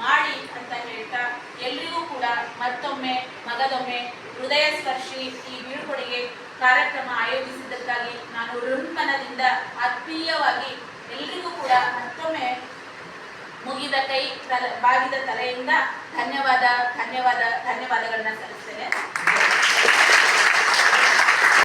ಮಾಡಿ ಅಂತ ಹೇಳ್ತಾ ಎಲ್ರಿಗೂ ಕೂಡ ಮತ್ತೊಮ್ಮೆ ಮಗದೊಮ್ಮೆ ಹೃದಯ ಸ್ಪರ್ಶಿ ಈ ಬೀಳ್ಕೊಡುಗೆ ಕಾರ್ಯಕ್ರಮ ಆಯೋಜಿಸಿದ್ದಕ್ಕಾಗಿ ನಾನು ಹೃನ್ಮನದಿಂದ ಆತ್ಮೀಯವಾಗಿ ಎಲ್ರಿಗೂ ಕೂಡ ಮತ್ತೊಮ್ಮೆ ಮುಗಿದ ಕೈ ಬಾಗಿದ ತಲೆಯಿಂದ ಧನ್ಯವಾದಗಳನ್ನ ಸಲ್ಲಿಸ್ತೇನೆ.